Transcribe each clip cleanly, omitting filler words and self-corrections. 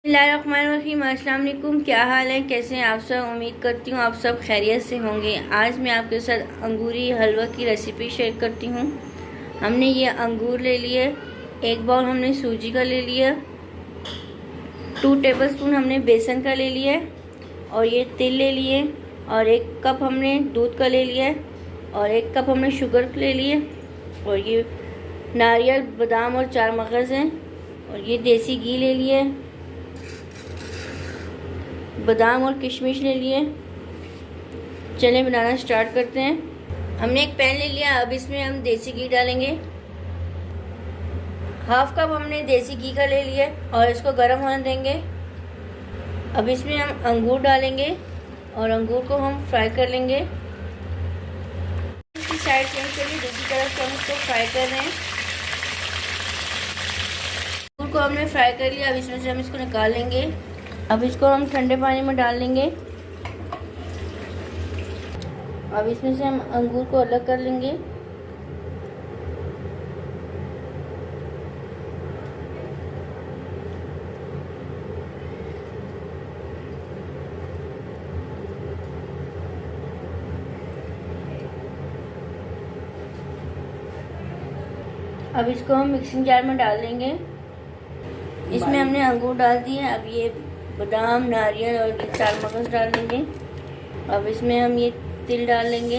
बिस्मिल्लाहिर्रहमानिर्रहीम। अस्सलाम वालेकुम। क्या हाल है, कैसे हैं आप सब? उम्मीद करती हूँ आप सब खैरियत से होंगे। आज मैं आपके साथ अंगूरी हलवा की रेसिपी शेयर करती हूँ। हमने ये अंगूर ले लिए, एक बाउल हमने सूजी का ले लिया, 2 टेबलस्पून हमने बेसन का ले लिया और ये तिल ले लिए और 1 कप हमने दूध का ले लिया और 1 कप हमने शुगर ले लिए और ये नारियल, बादाम और 4 मगज़ हैं और ये देसी घी ले लिए, बादाम और किशमिश ले लिए। चले बनाना स्टार्ट करते हैं। हमने एक पैन ले लिया, अब इसमें हम देसी घी डालेंगे। 1/2 कप हमने देसी घी का ले लिया और इसको गर्म होने देंगे। अब इसमें हम अंगूर डालेंगे और अंगूर को हम फ्राई कर लेंगे। इसकी साइड चेंज करिए, दूसरी तरफ से हम इसको फ्राई कर रहे हैं। अंगूर को हमने फ्राई कर लिया, अब इसमें से हम इसको निकाल लेंगे। अब इसको हम ठंडे पानी में डाल लेंगे। अब इसमें से हम अंगूर को अलग कर लेंगे। अब इसको हम मिक्सिंग जार में डाल लेंगे। इसमें हमने अंगूर डाल दिए, अब ये बादाम, नारियल और ये 4 मगज़ डाल लेंगे। अब इसमें हम ये तिल डाल लेंगे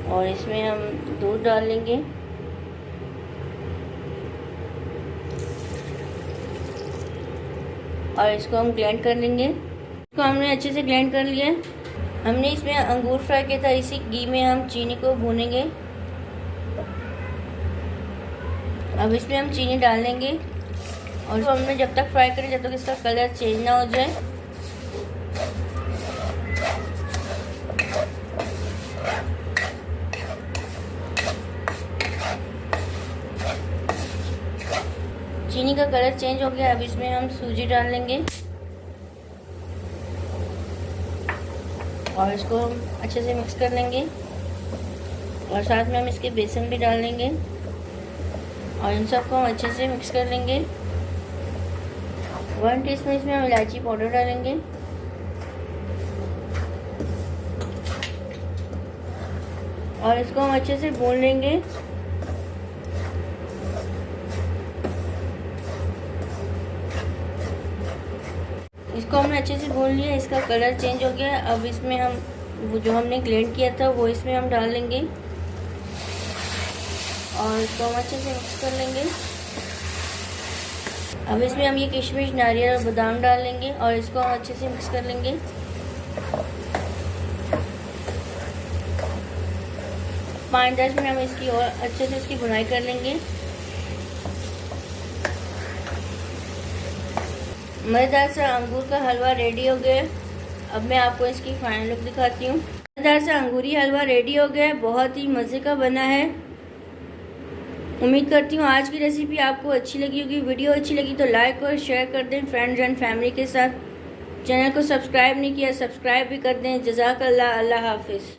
और इसमें हम दूध डाल लेंगे और इसको हम ग्राइंड कर लेंगे। इसको हमने अच्छे से ग्राइंड कर लिया। हमने इसमें अंगूर फ्राई किया था, इसी घी में हम चीनी को भूनेंगे। अब इसमें हम चीनी डाल लेंगे और इसको हमने जब तक फ्राई करें जब तक इसका कलर चेंज ना हो जाए। चीनी का कलर चेंज हो गया, अब इसमें हम सूजी डाल लेंगे और इसको हम अच्छे से मिक्स कर लेंगे और साथ में हम इसके बेसन भी डाल लेंगे और इन सबको हम अच्छे से मिक्स कर लेंगे। 1 टीस्पून इसमें हम इलायची पाउडर डालेंगे और इसको हम अच्छे से भून लेंगे। इसको हमने अच्छे से भून लिया, इसका कलर चेंज हो गया। अब इसमें हम वो जो हमने ग्राइंड किया था वो इसमें हम डाल लेंगे और इसको हम अच्छे से मिक्स कर लेंगे। अब इसमें हम ये किशमिश, नारियल और बादाम डाल लेंगे और इसको हम अच्छे से मिक्स कर लेंगे। 5-10 मिनट हम इसकी और अच्छे से इसकी भुनाई कर लेंगे। मज़ेदार सा अंगूर का हलवा रेडी हो गया। अब मैं आपको इसकी फाइनल लुक दिखाती हूँ। मज़ेदार सा अंगूरी हलवा रेडी हो गया, बहुत ही मज़े का बना है। उम्मीद करती हूँ आज की रेसिपी आपको अच्छी लगी होगी। वीडियो अच्छी लगी तो लाइक और शेयर कर दें फ्रेंड्स एंड फैमिली के साथ। चैनल को सब्सक्राइब नहीं किया, सब्सक्राइब भी कर दें। जज़ाकल्लाह। अल्लाह हाफिज़।